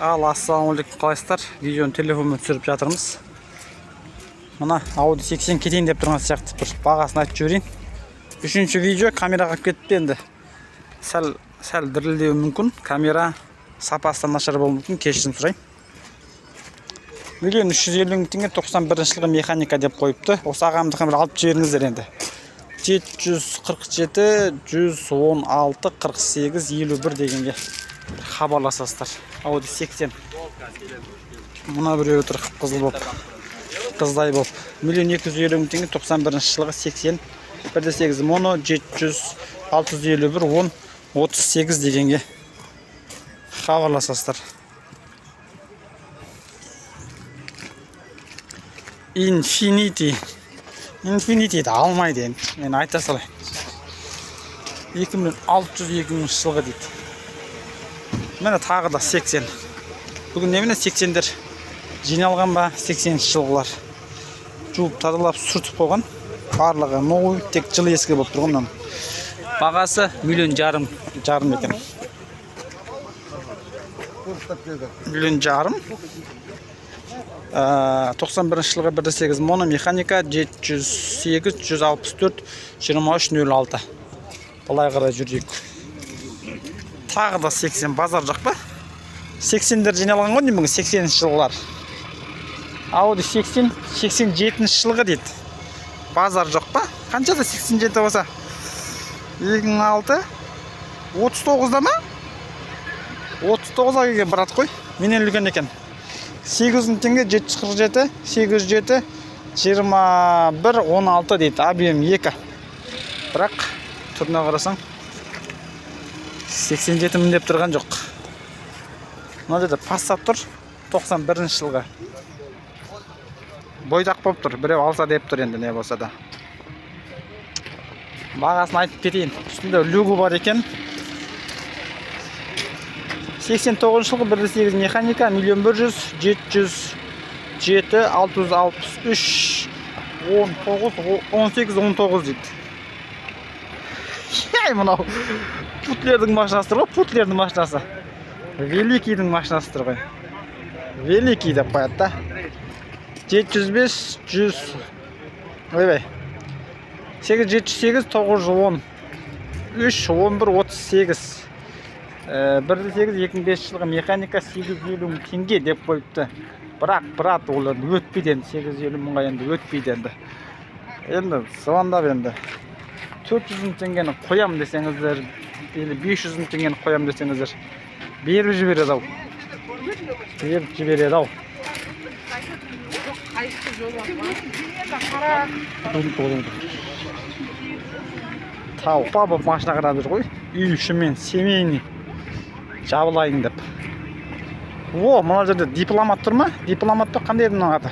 Ассалаумағалейкум қалайсыздар. Видеоны телефонмен түсіріп жатырмыз. Мына Audi 80 кетейін деп тұрған сияқты бір бағасын айтып жіберейін. Үшінші видео камераға кетті енді. Сәл дірілдеуі мүмкін. Камера сапасынан нашар болуы мүмкін. Кешірім сұрайын. 1.350.000 теңге 91 жылғы механика деп қойыпты. Осы ағамдыққа бір алып жіберіңіздер енді. 747 116 48 51 дегенге хабарласасыздар. Audi 80. Мына біреуі тұр қызыл болып. Қыздай болып. 1.250.000 теңге 91 жылғы 80 1.8 моно 700 651 10 38 дегенге хабарласасыздар. Infinity да алмайды енді. Мен айта салайын. 2600 жылғы дейді. Мені тағы да 80. Бүгін неміне 80-дер жиналған ба 80 жылғылар. Жуып тазалап сүртіп қойған. Барлығы новый, тек жылы ескі болып тұрғаннан. Бағасы 1,5 миллион екен. 1,5 миллион. 91 жылғы 1.8 моно механика 708 164 2306. Бұлай қарай жүрейік. Тағы да 80 базар жоқ па? 80-дер жиналған ғой деймін, 80 жылғылар. Audi 80 87 жылғы дейді. Базар жоқ па? Қаншада 87 болса? 26 39-да ма? 39-ға келген брат қой. Менен үлкен екен. 800 теңге 747 807 21 16 дейді. Объем 2. Бірақ түріне қарасаң 87 деп тұрған жоқ. Мына жерде Passat тұр. 91 жылғы. Бойдақ болып тұр. Біреу алса деп тұр енді не болса да. Бағасын айтып кетейін. Үстінде люгі бар екен. 89 жылғы 1.8 механика 1.100 707 663 19 18 дейді. Мынау путлердің машинасы ғой, путлердің машинасы. Великийдің машинасы тұр ғой. Великий деп қояды да. 705 100 ойбай. 878 910 3 11 38 1.8 2005 жылғы механика 850 мың теңге деп қойыпты. Бірақ олар өтпейді енді. 850 мыңға енді өтпейді енді. Енді звондап енді 400 мың теңгені қоям десеңіздер, или 500 мың теңгені қоям десеңіздер, беріп жібереді ау. Беріп жібереді ау. Тауға бұл машина қарап жүр ғой. Үй ішімен семейный жабылайын деп. О, мына жерде дипломат тұр ма? Дипломат па? Қандай еді мына аты?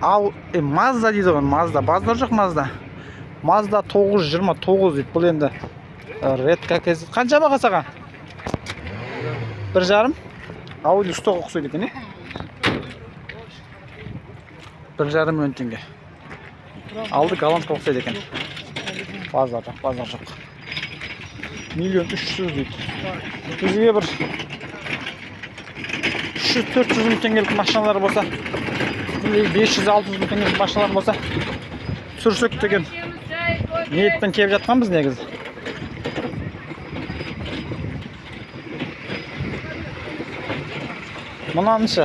Ал, Mazda дейді ғой, Mazda. Базар жоқ Mazda. Mazda 929 дейді. Бұл енді редка кез. Қанша баға саған? 1,5. Audi 100-ға ұқсайды екен, 1,5 миллион теңге. Алды голландқа ұқсайды екен. Базар жоқ. 1,300,000 дейді. Бізге бір 300-400 мың теңгелік машиналар болса, 500-600 мың теңгелік машиналар болса, сүрсек деген ниетпен келіп жатқанбыз негізі. Мұнаншы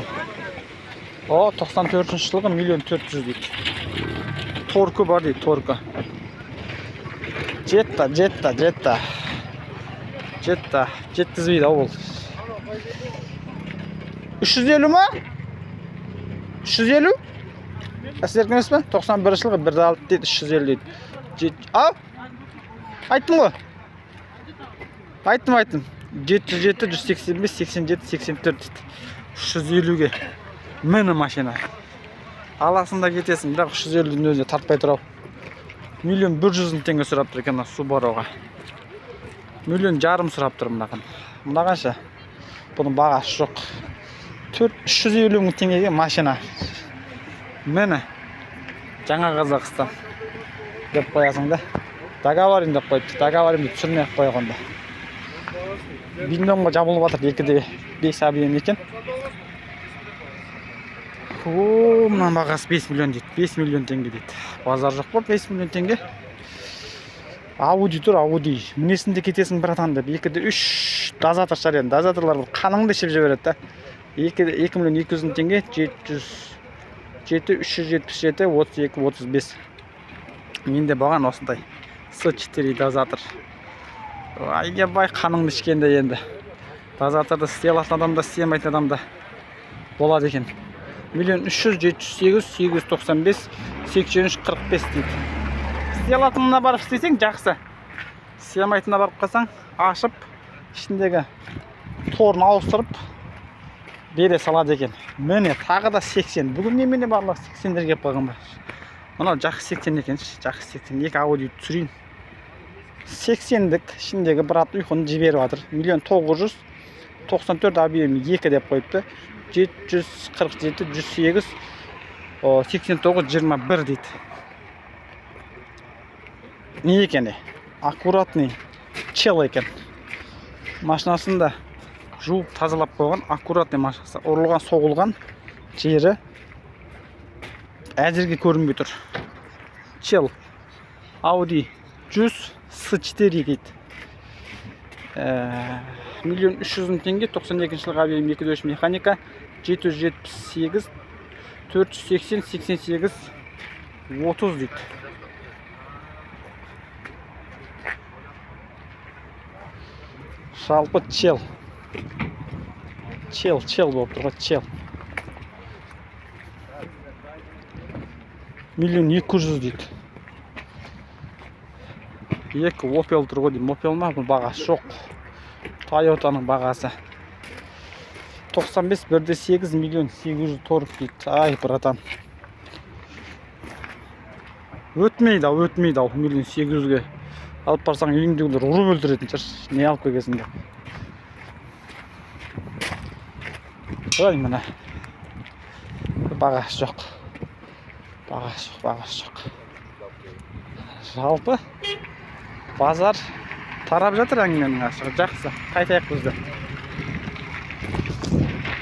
94 жылғы 1,400,000 дейді. Торку бар дейді, торку. Жетті. Жеткізбейді ау ол. 350 ма? 350? Әсілер кемес пе? 91 жылғы 1.6 дейді, 350 дейді. Ау? Айттым ғой? Айттым. 707, 185, 87, 84 дейді. 350-ге. Мені машина. Аласында кетесің, бірақ 350-дің өзіне тартпай тұрау. 1,100,000 теңге сұрап тұр екен Subaru'ға. 1,5 миллион сұрап тұр мынаған. Мынағанша? Бұның бағасы жоқ. 350 мың теңгеге машина. Мені жаңа Қазақстан деп қоясың да. Договорин деп қойыпты. Договоринді түсірмей қойғанда. миллионға жабылып жатыр. 2,5 объем екен. Мына бағасы 5 миллион дейді. 5 миллион теңге дейді. Базар жоқ па 5 миллион теңге? Ауди тұр, Ауди. Мінесінде кетесің братан деп. 2-3 дозатор шығар енді. Дозаторлар қаныңды ішіп жібереді да. 2 миллион 200 мың теңге, 377, 32, 35. Менде болған осындай. С4 дозатор. Айға бай қаныңды ішкенде енді. Дозаторды істей алатын адамда, істемейтін адамда болады екен. 1 300 708 895 83 45 дейді. Істей алатынына барып істесең жақсы. Істемейтініне барып қалсаң, ашып, ішіндегі торын ауыстырып бере салады екен. Міне тағы да 80. Бүгін немене барлық 80-дер кеп қалған ба? Мынау жақсы 80 екен, жақсы 80. 2 Audi түсірейін. 80-дік ішіндегі брат ұйқыны жіберіп жатыр. 1,994 объемі 2 деп қойыпты. 747, 108, 89, 21 дейді. Не екен? Аккуратный чел екен. Машинасында жуып тазалап қойған, аккуратный машинасы. Ұрылған, соғылған жері әзірге көрінбей тұр. Чел. Audi 100 S4 дейді. 1 300 мың теңге, 92 жылғы объем 2.3 механика, 778, 480, 88, 30 дейді. Жалпы чел. Чел болып тұрға, чел. 1 200 дейді. 2 Opel тұр ғой деймін. Opel ма? Бұл бағасы жоқ. Toyota'ның бағасы. 95 1,8 миллион 840 дейді. Ай, братан. Өтмейді ау, 1 800-ге. Алып барсаң, үйіңдегілер ұрып өлтіретін шығар. Не алып келгесін деп. Ой, мына. Бағасы жоқ. Жалпы базар тарап жатыр әңгіменің ашығы. Жақсы. Қайтайық бізді.